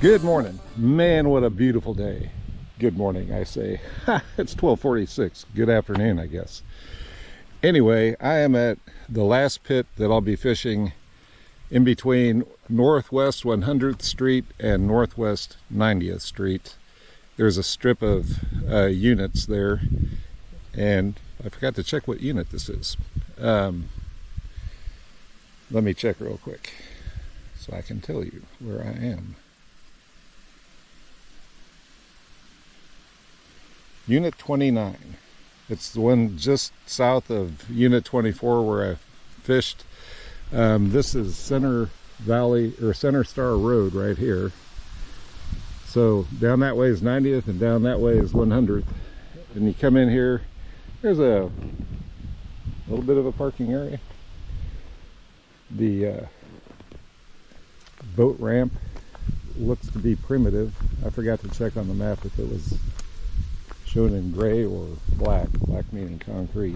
Good morning. Man, what a beautiful day. Good morning, I say. It's 12:46. Good afternoon, I guess. Anyway, I am at the last pit that I'll be fishing in between Northwest 100th Street and Northwest 90th Street. There's a strip of units there, and I forgot to check what unit this is. Let me check real quick so I can tell you where I am. Unit 29. It's the one just south of Unit 24 where I fished. This is Center Valley or Center Star Road right here. So down that way is 90th and down that way is 100th. And you come in here, there's a little bit of a parking area. The boat ramp looks to be primitive. I forgot to check on the map if it was shown in gray or black meaning concrete.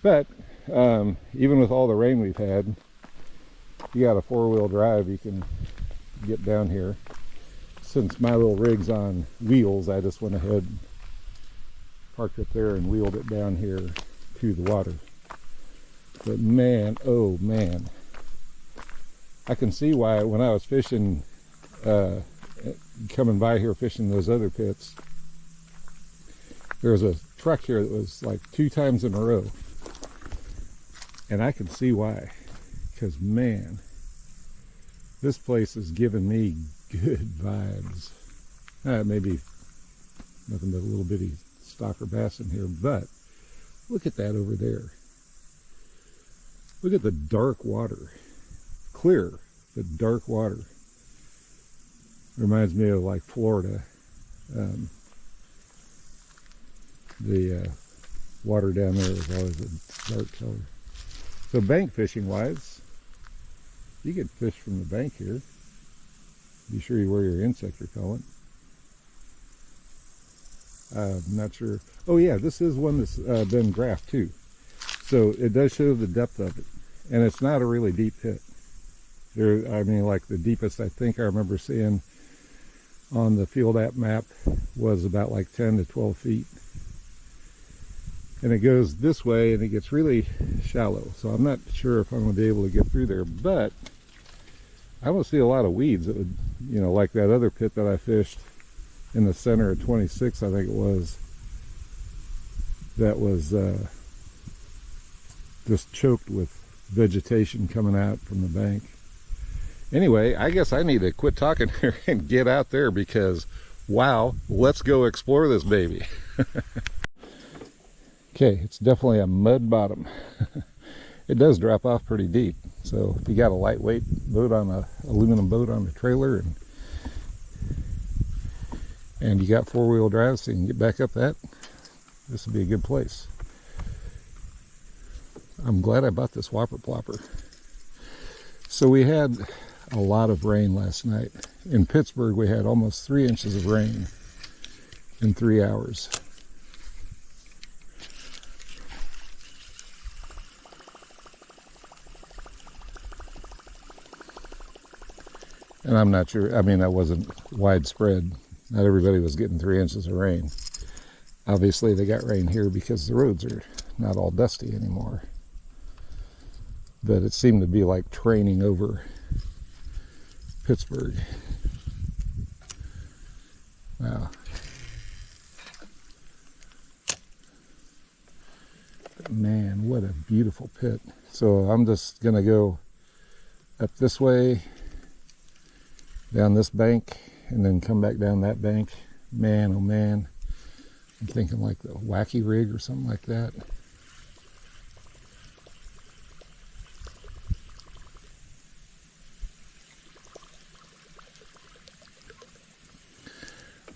But even with all the rain we've had, you got a four-wheel drive, you can get down here. Since my little rig's on wheels, I just went ahead, parked it there and wheeled it down here to the water. But man, oh man, I can see why when I was fishing, coming by here fishing those other pits, there was a truck here that was like 2 times in a row. And I can see why. Because man, this place is giving me good vibes. Maybe nothing but a little bitty stalker bass in here, but look at that over there. Look at the dark water. Clear, but dark water. Reminds me of like Florida. The water down there is always a dark color. So bank fishing wise, you can fish from the bank here. Be sure you wear your insect repellent. I'm not sure. Oh yeah, this is one that's been graphed too. So it does show the depth of it. And it's not a really deep pit. I mean, like the deepest I think I remember seeing on the field app map was about like 10 to 12 feet. And it goes this way and it gets really shallow. So I'm not sure if I'm going to be able to get through there, but I will see a lot of weeds that would, you know, like that other pit that I fished in the center of 26, I think it was, that was just choked with vegetation coming out from the bank. Anyway, I guess I need to quit talking here and get out there because, wow, let's go explore this baby. Okay, it's definitely a mud bottom. It does drop off pretty deep. So if you got a lightweight boat on a aluminum boat on the trailer and you got four-wheel drive so you can get back up that, this would be a good place. I'm glad I bought this whopper plopper. So we had a lot of rain last night. In Pittsburgh we had almost 3 inches of rain in 3 hours. And I'm not sure, I mean, that wasn't widespread. Not everybody was getting 3 inches of rain. Obviously, they got rain here because the roads are not all dusty anymore. But it seemed to be like training over Pittsburgh. Wow. But man, what a beautiful pit. So I'm just going to go up this way, down this bank, and then come back down that bank. Man, oh man, I'm thinking like the Wacky Rig or something like that.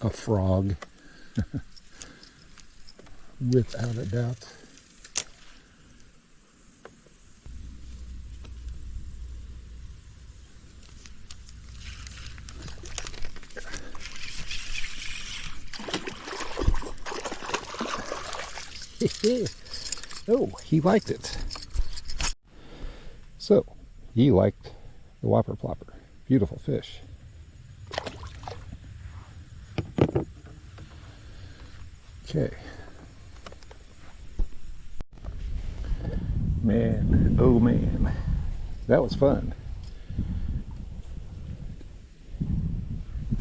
A frog, without a doubt. Oh, he liked it. So, he liked the whopper plopper. Beautiful fish. Okay. Man, oh man, that was fun.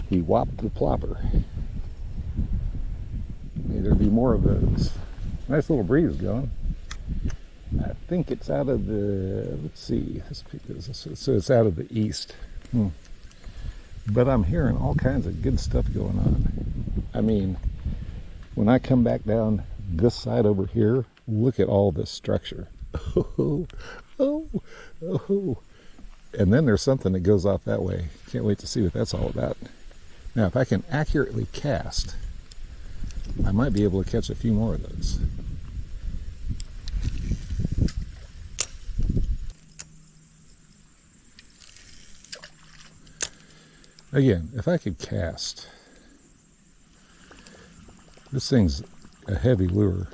He whopped the plopper. May there be more of those. Nice little breeze going. I think it's out of the, let's see, so it's out of the east. But I'm hearing all kinds of good stuff going on. I mean, when I come back down this side over here, look at all this structure. Oh, oh, oh. And then there's something that goes off that way. Can't wait to see what that's all about. Now, if I can accurately cast, I might be able to catch a few more of those. Again, if I could cast, this thing's a heavy lure,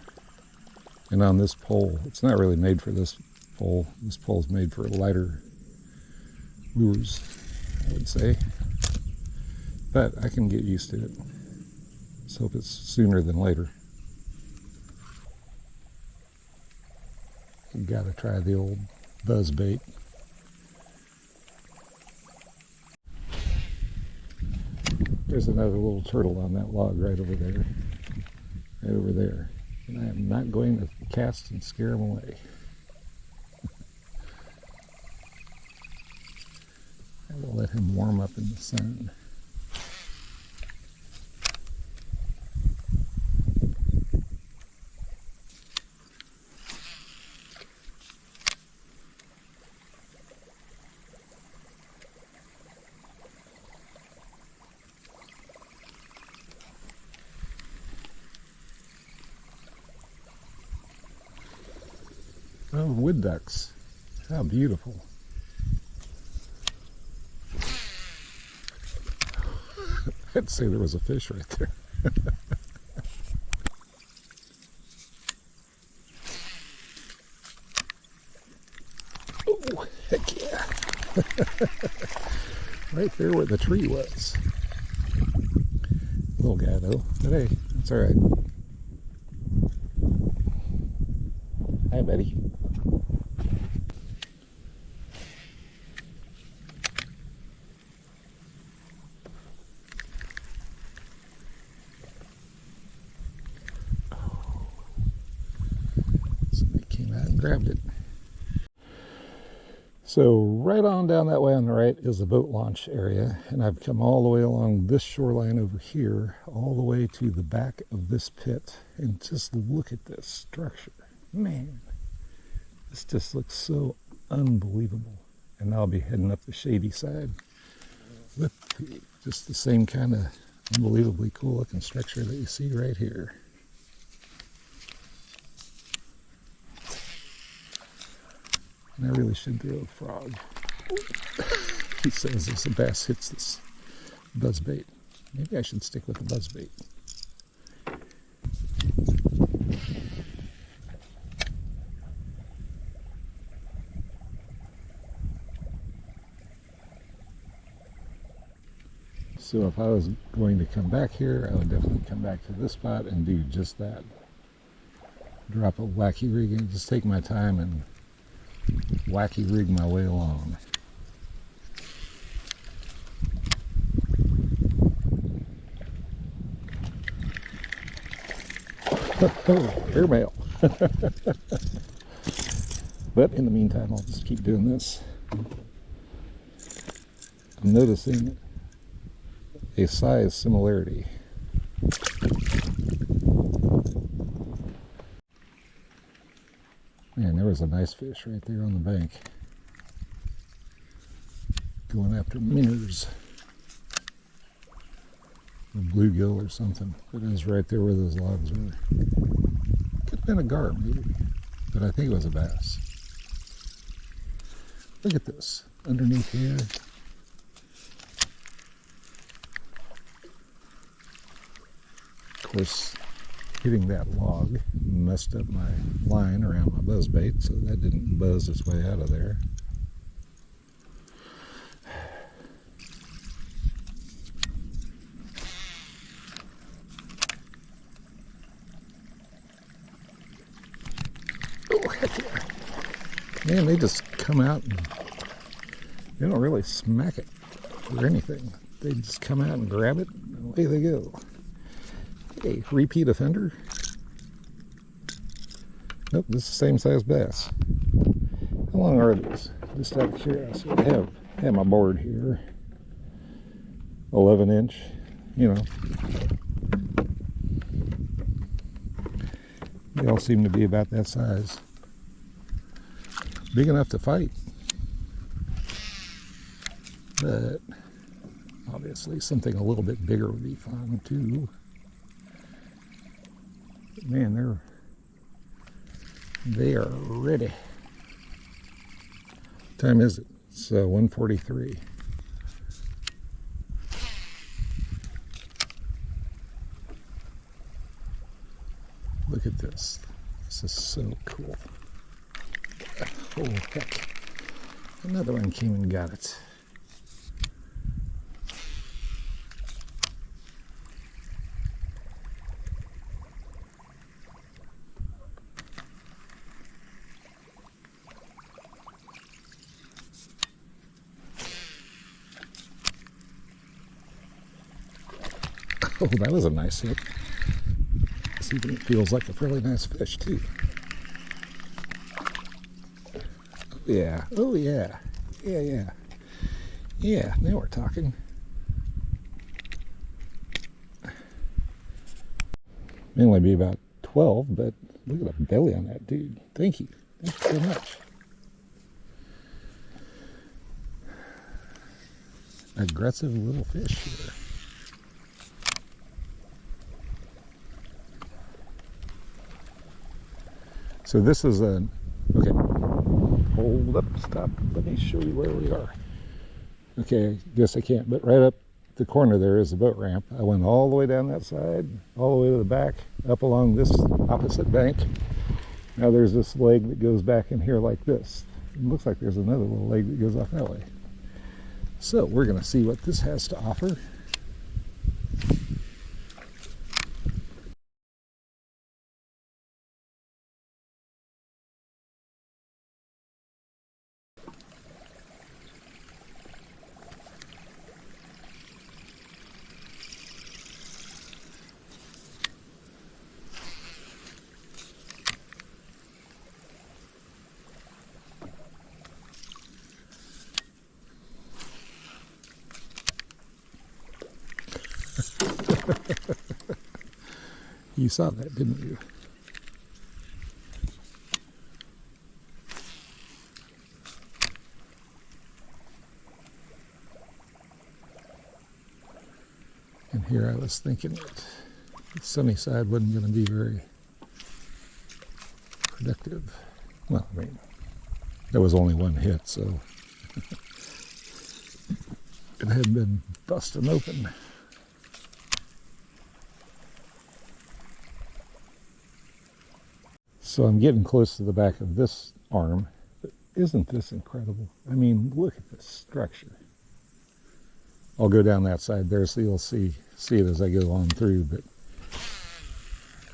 and on this pole, it's not really made for this pole. This pole's made for lighter lures, I would say, but I can get used to it. Let's hope it's sooner than later. You gotta try the old buzz bait. There's another little turtle on that log right over there. Right over there. And I am not going to cast and scare him away. I will let him warm up in the sun. Oh, wood ducks. How beautiful. I'd say there was a fish right there. Oh, heck yeah. Right there where the tree was. Little guy though, but hey, it's all right. Hi, buddy. Somebody came out and grabbed it. So right on down that way on the right is the boat launch area, and I've come all the way along this shoreline over here, all the way to the back of this pit, and just look at this structure. Man, this just looks so unbelievable. And now I'll be heading up the shady side with just the same kind of unbelievably cool looking structure that you see right here. And I really should throw a frog. He says as the bass hits this buzz bait. Maybe I should stick with the buzz bait. So if I was going to come back here, I would definitely come back to this spot and do just that. Drop a wacky rig and just take my time and wacky rig my way along. Oh, airmail. But in the meantime, I'll just keep doing this. I'm noticing a size similarity. Man, there was a nice fish right there on the bank. Going after minnows. A bluegill or something. But it was right there where those logs were. Could have been a gar, maybe. But I think it was a bass. Look at this. Underneath here. Of course, hitting that log messed up my line around my buzz bait, so that didn't buzz its way out of there. Man, they just come out and they don't really smack it or anything. They just come out and grab it, and away they go. Hey, repeat offender. Nope, this is the same size bass. How long are these? Just out of curiosity. I have my board here. 11-inch, you know. They all seem to be about that size. Big enough to fight. But obviously something a little bit bigger would be fun too. But man, they are ready. What time is it? It's 1:43. Look at this. This is so cool. Oh heck. Another one came and got it. Oh, that was a nice hit. This even feels like a fairly nice fish, too. Oh, yeah. Oh, yeah. Yeah. Yeah, now we're talking. May only be about 12, but look at the belly on that dude. Thank you. Thank you so much. Aggressive little fish here. So this is okay, hold up, stop, let me show you where we are. Okay, I guess I can't, but right up the corner there is the boat ramp. I went all the way down that side, all the way to the back, up along this opposite bank. Now there's this leg that goes back in here like this. It looks like there's another little leg that goes off that way. So we're gonna see what this has to offer. You saw that, didn't you? And here I was thinking that the sunny side wasn't going to be very productive. Well, I mean, there was only one hit, so it had been busting open. So I'm getting close to the back of this arm, but isn't this incredible? I mean, look at this structure. I'll go down that side there so you'll see it as I go on through, but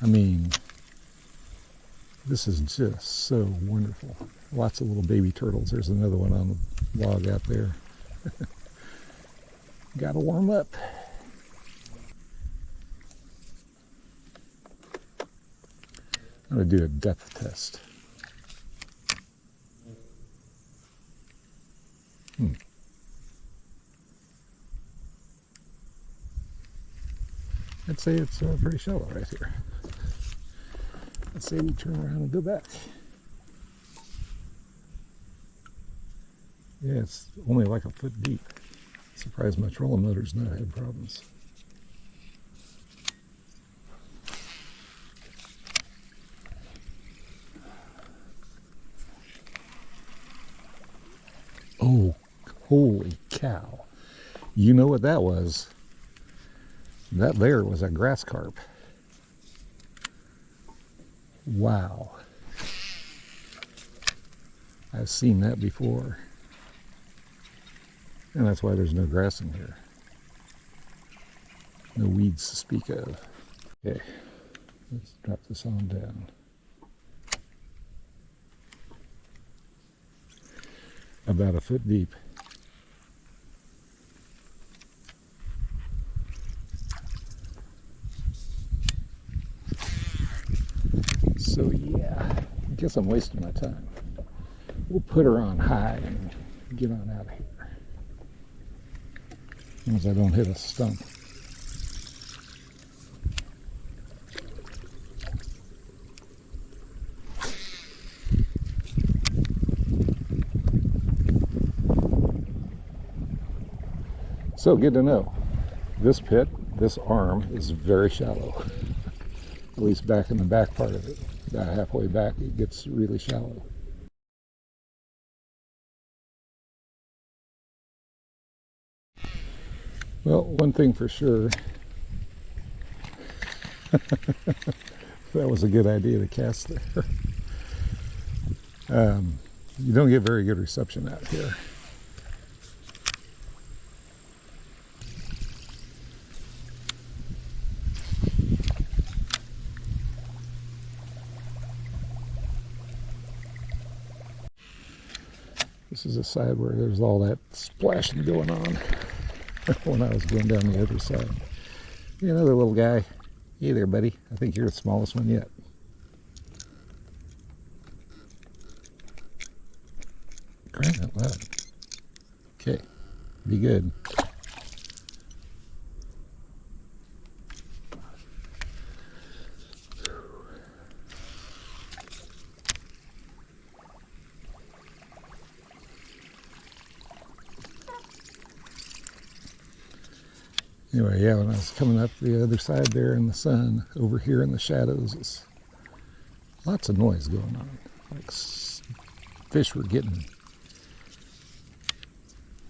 I mean, this is just so wonderful. Lots of little baby turtles. There's another one on the log out there. Gotta warm up. I'm going to do a depth test. I'd say it's pretty shallow right here. Let's say we turn around and go back. Yeah, it's only like a foot deep. Surprised my trolling motor's not had problems. Oh, holy cow. You know what that was? That there was a grass carp. Wow. I've seen that before. And that's why there's no grass in here. No weeds to speak of. Okay, let's drop this on down. about a foot deep. So yeah, I guess I'm wasting my time. We'll put her on high and get on out of here. As long as I don't hit a stump. So good to know. This pit, this arm, is very shallow. At least back in the back part of it. About halfway back, it gets really shallow. Well, one thing for sure, that was a good idea to cast there. You don't get very good reception out here. This is a side where there's all that splashing going on when I was going down the other side. Hey, another little guy. Hey there, buddy. I think you're the smallest one yet. Crying out loud. Okay, be good. Anyway, yeah, when I was coming up the other side there in the sun, over here in the shadows, it's lots of noise going on. Like fish were getting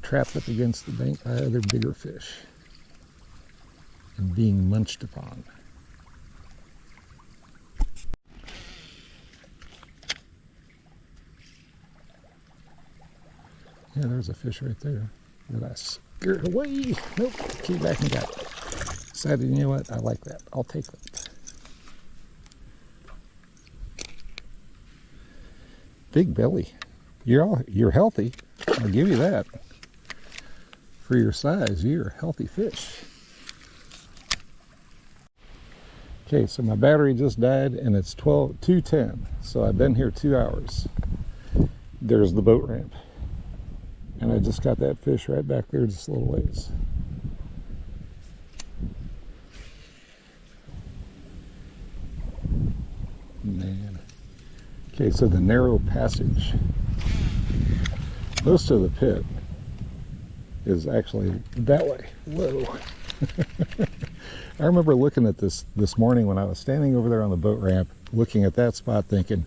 trapped up against the bank by other bigger fish and being munched upon. Yeah, there's a fish right there that I scared away. Nope, came back and got it. Decided, you know what, I like that. I'll take it. Big belly. You're healthy. I'll give you that. For your size, you're a healthy fish. Okay, so my battery just died and it's 2:10. So I've been here 2 hours. There's the boat ramp. And I just got that fish right back there just a little ways. Man. Okay, so the narrow passage. Most of the pit is actually that way. Whoa. I remember looking at this morning when I was standing over there on the boat ramp, looking at that spot thinking,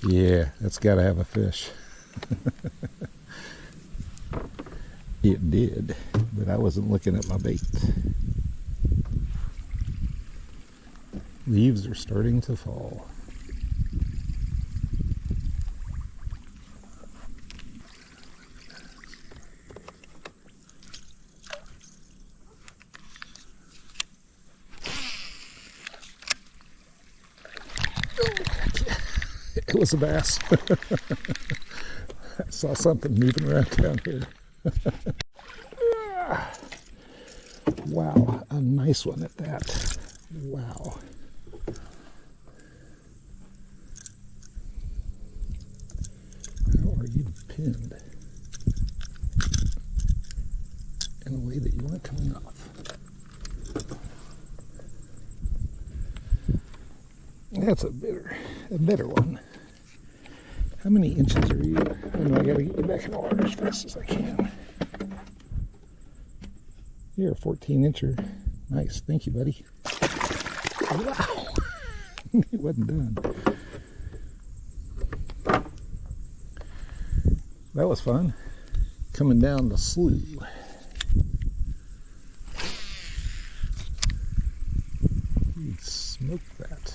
yeah, that's got to have a fish. It did, but I wasn't looking at my bait. Leaves are starting to fall. It was a bass. I saw something moving around down here. Wow, a nice one at that. Wow. How are you pinned in a way that you weren't coming off? That's a better one. How many inches are you? I know I gotta get you back in the water as fast as I can. You're a 14-incher. Nice, thank you, buddy. Wow, it wasn't done. That was fun. Coming down the slough. You'd smoke that.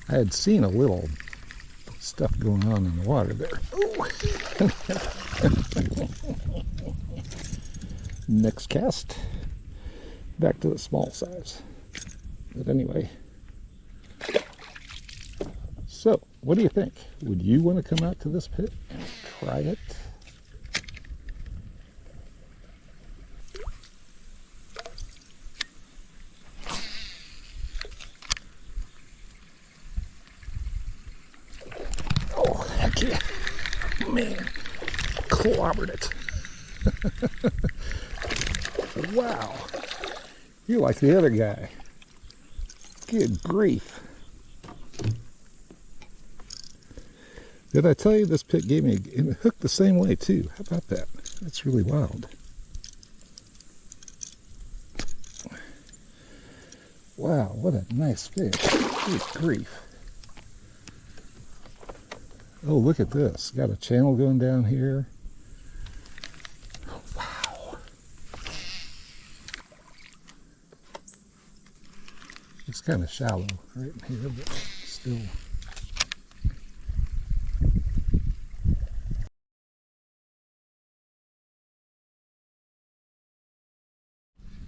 I had seen a little stuff going on in the water there. Next cast, back to the small size. But anyway, so what do you think? Would you want to come out to this pit? try it. Oh, heck yeah. Man, clobbered it. Wow. You're like the other guy. Good grief. Did I tell you this pit gave me a hook the same way too? How about that? That's really wild. Wow, what a nice fish. Good grief. Oh, look at this. Got a channel going down here. Wow. It's kind of shallow right in here, but still.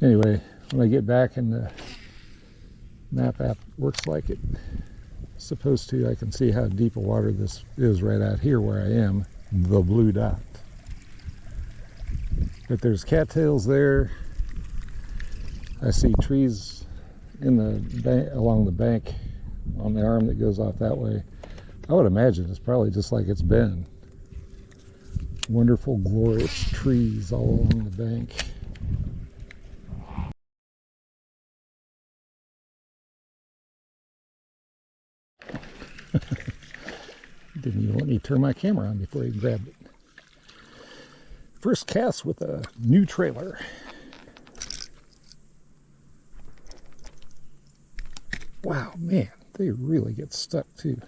Anyway, when I get back and the map app works like it's supposed to, I can see how deep of water this is right out here where I am, the blue dot. But there's cattails there. I see trees in the bank, along the bank on the arm that goes off that way. I would imagine it's probably just like it's been. Wonderful, glorious trees all along the bank. Didn't even let me turn my camera on before he grabbed it. First cast with a new trailer. Wow, man, they really get stuck too.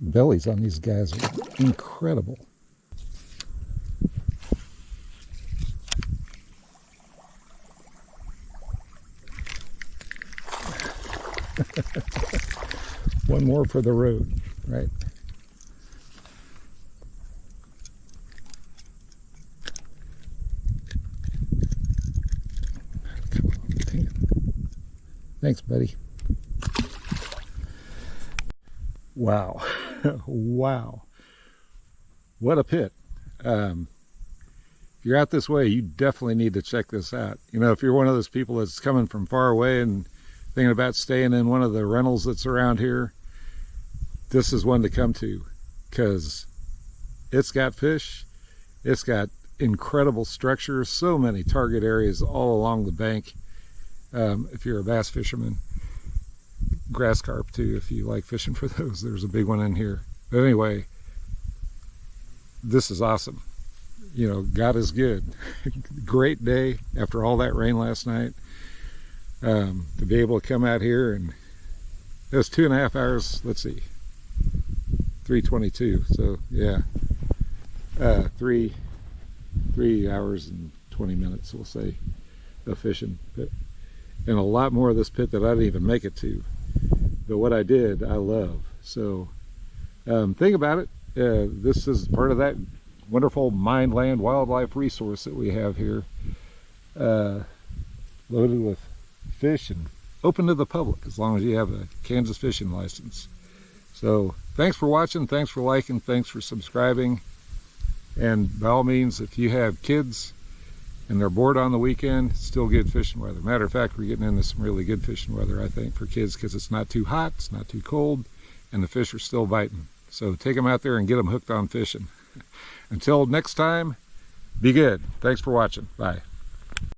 Bellies on these guys are incredible. One more for the road, right? Come on, dang it. Thanks, buddy. Wow. Wow. What a pit. If you're out this way, you definitely need to check this out. You know, if you're one of those people that's coming from far away and thinking about staying in one of the rentals that's around here, this is one to come to, because it's got fish, it's got incredible structures, so many target areas all along the bank. If you're a bass fisherman, grass carp too, if you like fishing for those, there's a big one in here. But anyway, this is awesome. You know, God is good. Great day after all that rain last night. To be able to come out here, and it was 2.5 hours, let's see, 3:22, so yeah, 3 hours and 20 minutes, we'll say, of fishing. But, and a lot more of this pit that I didn't even make it to, but what I did, I love. So think about it. This is part of that wonderful mine land wildlife resource that we have here, loaded with fish and open to the public as long as you have a Kansas fishing license. So thanks for watching, thanks for liking, thanks for subscribing, and by all means, if you have kids and they're bored on the weekend, it's still good fishing weather. Matter of fact, we're getting into some really good fishing weather, I think, for kids, because it's not too hot, it's not too cold, and the fish are still biting. So take them out there and get them hooked on fishing. Until next time, be good. Thanks for watching. Bye.